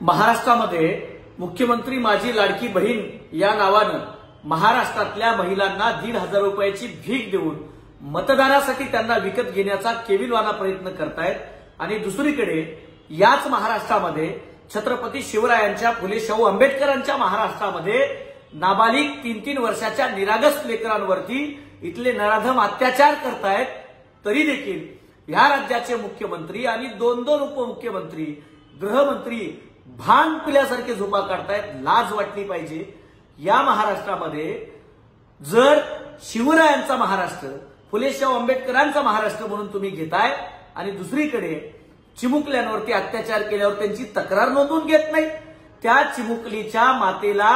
महाराष्ट्रामध्ये मुख्यमंत्री माझी लाडकी बहीण या नावानं महाराष्ट्रातल्या महिलांना 1,500 रुपयाची भीक देऊन मतदानासाठी त्यांना विकत घेण्याचा केविलवाना प्रयत्न करतायत। आणि दुसरीकडे याच महाराष्ट्रामध्ये छत्रपती शिवरायांच्या फुले शाहू आंबेडकरांच्या महाराष्ट्रामध्ये नाबालिग 3-3 वर्षाच्या निरागस लेकरांवरती इथले नराधम अत्याचार करतायत। तरी देखील या राज्याचे मुख्यमंत्री आणि 2-2 उपमुख्यमंत्री गृहमंत्री भान पिल्यासारखे झोपा काढतायत। लाज वाटली पाहिजे। या महाराष्ट्रामध्ये जर शिवरायांचा महाराष्ट्र फुले शाहू आंबेडकरांचा महाराष्ट्र म्हणून तुम्ही घेताय आणि दुसरीकडे चिमुकल्यांवरती अत्याचार केल्यावर त्यांची तक्रार नोंदवून घेत नाही, त्या चिमुकलीच्या मातेला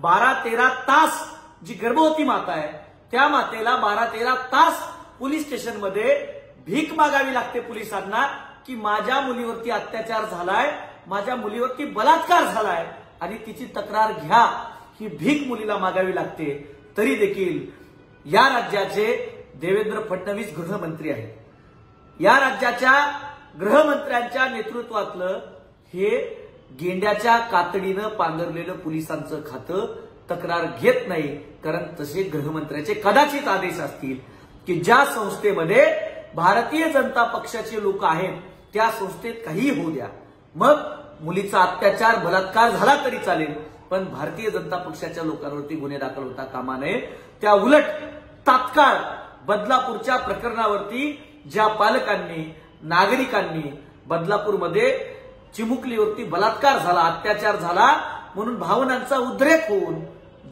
12-13 तास जी गर्भवती माता आहे त्या मातेला 12-13 तास पोलीस स्टेशनमध्ये भीक मागावी लागते पोलिसांना की माझ्या मुलीवरती अत्याचार झालाय, माझ्या मुलीवरती बलात्कार झालाय आणि तिची तक्रार घ्या, ही भीक मुलीला मागावी लागते। तरी देखील या राज्याचे देवेंद्र फडणवीस गृहमंत्री आहेत। या राज्याच्या गृहमंत्र्यांच्या नेतृत्वातलं हे गेंड्याच्या कातडीनं पांघरलेलं पोलिसांचं खातं तक्रार घेत नाही, कारण तसे गृहमंत्र्याचे कदाचित आदेश असतील की ज्या संस्थेमध्ये भारतीय जनता पक्षाचे लोक आहेत त्या संस्थेत काही होऊ द्या, मग मुलीचा अत्याचार बलात्कार झाला तरी चालेल, पण भारतीय जनता पक्षाच्या लोकांवरती गुन्हे दाखल होता कामा नये। त्या उलट तात्काळ बदलापूरच्या प्रकरणावरती ज्या पालकांनी नागरिकांनी बदलापूरमध्ये चिमुकलीवरती बलात्कार झाला, अत्याचार झाला म्हणून भावनांचा उद्रेक होऊन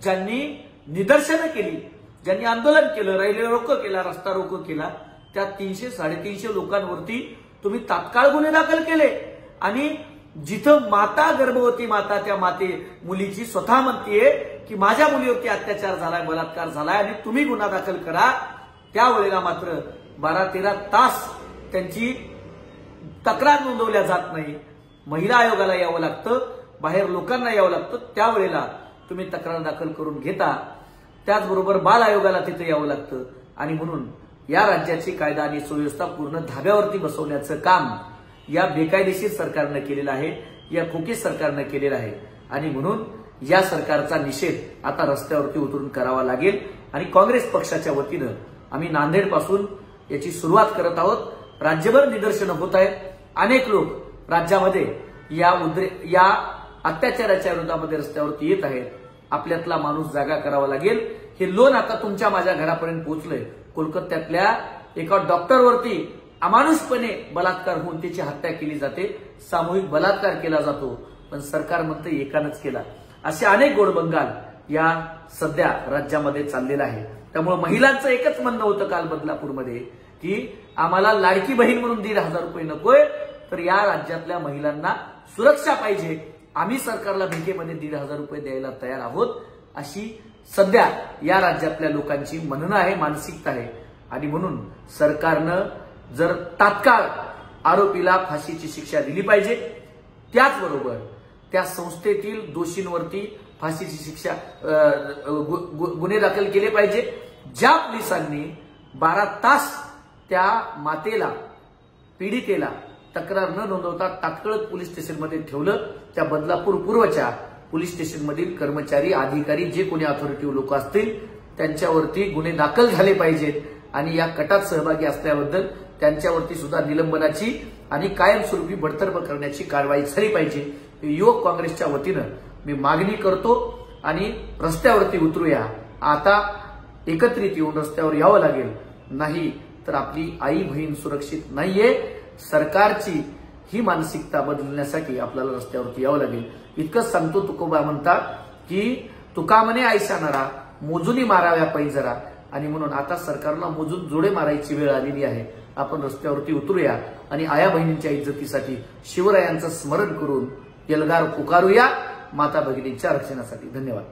ज्यांनी निदर्शनं केली, ज्यांनी आंदोलन केलं, रेल्वे रोको केला, रस्ता रोको केला, त्या 300-350 लोकांवरती तुम्ही तात्काळ गुन्हे दाखल केले। आणि जिथं माता गर्भवती माता त्या मुलीची स्वतः म्हणतीये की माझ्या मुलीवरती अत्याचार झालाय, बलात्कार झालाय आणि तुम्ही गुन्हा दाखल करा, त्यावेळेला मात्र 12-13 तास त्यांची तक्रार नोंदवल्या जात नाही। महिला आयोगाला यावं लागतं, बाहेर लोकांना यावं लागतं, त्यावेळेला तुम्ही तक्रार दाखल करून घेता। त्याचबरोबर बाल आयोगाला तिथे यावं लागतं। आणि म्हणून या राज्याची कायदा आणि सुव्यवस्था पूर्ण धाब्यावरती बसवण्याचं काम या बेकायदेशीर सरकारनं केलेलं आहे, या खोकी सरकारनं केलेलं आहे। आणि म्हणून या सरकारचा निषेध आता रस्त्यावरती उतरून करावा लागेल। आणि काँग्रेस पक्षाच्या वतीनं आम्ही नांदेड पासून याची सुरुवात करत आहोत। राज्यभर निदर्शनं होत आहेत, अनेक लोक राज्यामध्ये या अत्याचाराच्या विरोधामध्ये रस्त्यावरती येत आहेत। आपल्यातला माणूस जागा करावा लागेल। हे लोन आता तुमच्या माझ्या घरापर्यंत पोहोचलंय। कोलकात्यातल्या एका डॉक्टरवरती अमानुषपणे बलात्कार होऊन त्याची हत्या केली जाते, सामूहिक बलात्कार केला जातो, पण सरकार म्हणतं एकानंच केला। असे अनेक गोडबंगाल या सध्या राज्यामध्ये चाललेला आहे। त्यामुळे महिलांचं एकच म्हणणं होतं काल बदलापूरमध्ये की आम्हाला लाडकी बहीण म्हणून 1,500 रुपये नकोय, तर या राज्यातल्या महिलांना सुरक्षा पाहिजे, आम्ही सरकारला भिकेमध्ये 1,500 रुपये द्यायला तयार आहोत, अशी सध्या या राज्यातल्या लोकांची म्हणणं आहे, मानसिकता आहे। आणि म्हणून सरकारनं जर तात्काळ आरोपीला फाशीची शिक्षा दिली पाहिजे, त्याचबरोबर त्या संस्थेतील दोषींवरती फाशीची शिक्षा गुन्हे दाखल केले पाहिजे। ज्या पोलिसांनी 12 तास त्या मातेला पीडितेला तक्रार न नोंदवता तात्काळ पोलीस स्टेशनमध्ये ठेवलं, त्या बदलापूर पूर्वच्या पोलीस स्टेशनमधील कर्मचारी अधिकारी जे कोणी अथॉरिटी लोक असतील त्यांच्यावरती गुन्हे दाखल झाले पाहिजेत। आणि या कटात सहभागी असल्याबद्दल त्यांच्यावरती सुद्धा निलंबनाची आणि कायमस्वरूपी बडतर्फ करण्याची कारवाई झाली पाहिजे। युवक काँग्रेसच्या वतीनं मी मागणी करतो आणि रस्त्यावरती उतरूया। आता एकत्रित येऊन रस्त्यावर यावं लागेल, नाही तर आपली आई बहीण सुरक्षित नाहीये। सरकारची ही मानसिकता बदलण्यासाठी आपल्याला रस्त्यावरती यावं लागेल। इतकंच सांगतो, तुकोबा म्हणतात की तुका म्हणे आयशा नरा मोजूनी माराव्या पैजरा। आणि म्हणून आता सरकारला मोजून जोडे मारायची वेळ आलेली आहे। आपण रस्त्यावरती उतरूया आणि आया बहिणींच्या इज्जतीसाठी शिवरायांचं स्मरण करून एल्गार पुकारूया, माता भगिनींच्या रक्षणासाठी। धन्यवाद।